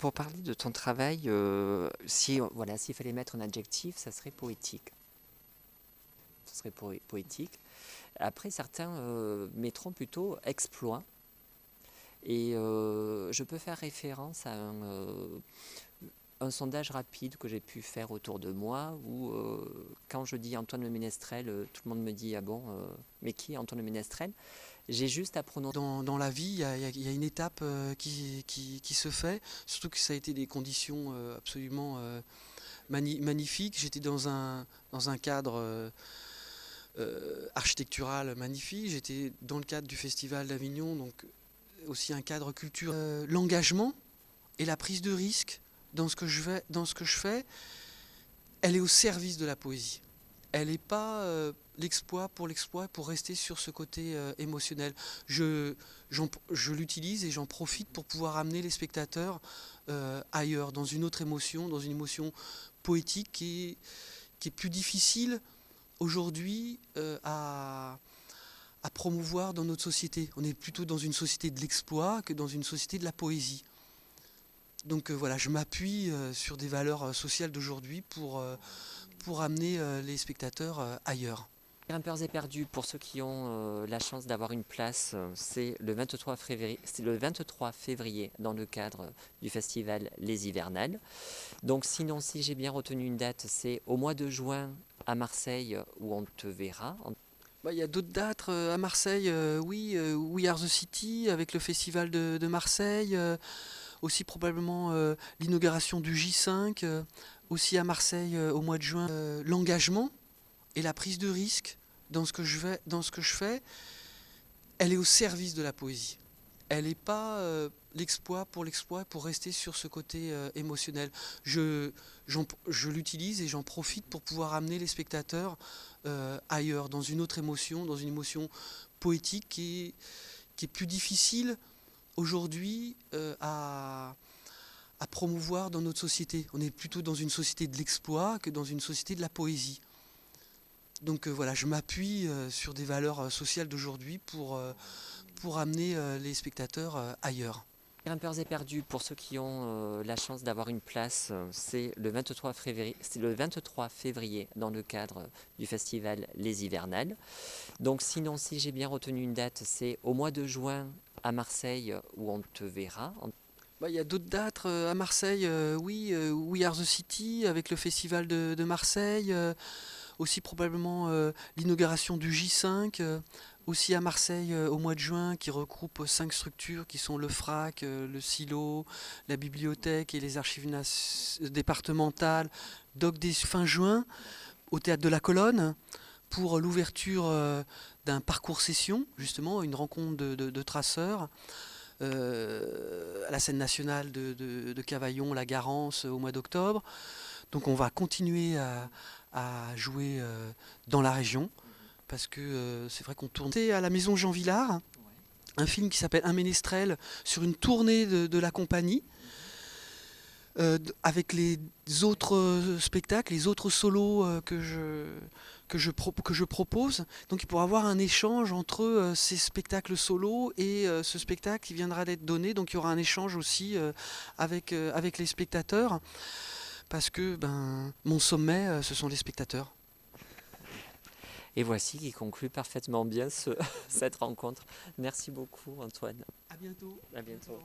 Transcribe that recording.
pour parler de ton travail, voilà, s'il fallait mettre un adjectif, ça serait poétique. Ça serait poétique. Après, certains mettront plutôt exploit. Et je peux faire référence à un sondage rapide que j'ai pu faire autour de moi où quand je dis Antoine Le Ménestrel, tout le monde me dit ah bon, mais qui est Antoine Le Ménestrel? J'ai juste à prononcer. Dans la vie, il y a une étape qui se fait, surtout que ça a été des conditions absolument magnifiques. J'étais dans un cadre architectural magnifique, j'étais dans le cadre du Festival d'Avignon, donc aussi un cadre culturel. L'engagement et la prise de risque dans ce que je fais, elle est au service de la poésie. Elle n'est pas l'exploit pour rester sur ce côté émotionnel. Je l'utilise et j'en profite pour pouvoir amener les spectateurs ailleurs, dans une autre émotion, dans une émotion poétique qui est plus difficile aujourd'hui à promouvoir dans notre société. On est plutôt dans une société de l'exploit que dans une société de la poésie. Donc voilà, je m'appuie sur des valeurs sociales d'aujourd'hui pour amener les spectateurs ailleurs. Grimpeurs et perdus, pour ceux qui ont la chance d'avoir une place, c'est le 23 février, dans le cadre du festival Les Hivernales. Donc sinon, si j'ai bien retenu une date, c'est au mois de juin à Marseille où on te verra. Il y a d'autres dates à Marseille, oui, We Are the City avec le festival de Marseille, aussi probablement l'inauguration du J5, aussi à Marseille au mois de juin. L'engagement et la prise de risque dans ce que je fais, elle est au service de la poésie. Elle n'est pas l'exploit pour rester sur ce côté émotionnel. Je l'utilise et j'en profite pour pouvoir amener les spectateurs ailleurs, dans une autre émotion, dans une émotion poétique qui est plus difficile aujourd'hui à promouvoir dans notre société. On est plutôt dans une société de l'exploit que dans une société de la poésie. Donc voilà, je m'appuie sur des valeurs sociales d'aujourd'hui pour amener les spectateurs ailleurs. Grimpeurs et perdus, pour ceux qui ont la chance d'avoir une place, c'est le 23 février dans le cadre du festival Les Hivernales. Donc sinon, si j'ai bien retenu une date, c'est au mois de juin à Marseille où on te verra. Il y a d'autres dates à Marseille, oui, We Are the City avec le festival de Marseille, aussi probablement l'inauguration du J5, aussi à Marseille au mois de juin, qui regroupe 5 structures qui sont le FRAC, le Silo, la bibliothèque et les archives départementales. Donc dès fin juin, au théâtre de la Colonne, pour l'ouverture d'un parcours session, justement, une rencontre de traceurs. À la scène nationale de Cavaillon, la Garance au mois d'octobre. Donc on va continuer à jouer dans la région parce que c'est vrai qu'on tourne à la Maison Jean Vilar, un film qui s'appelle Un Ménestrel sur une tournée de la compagnie avec les autres spectacles, les autres solos que je propose. Donc il pourra y avoir un échange entre ces spectacles solos et ce spectacle qui viendra d'être donné. Donc il y aura un échange aussi avec les spectateurs parce que mon sommet, ce sont les spectateurs. Et voici qui conclut parfaitement bien cette rencontre. Merci beaucoup Antoine. À bientôt. À bientôt.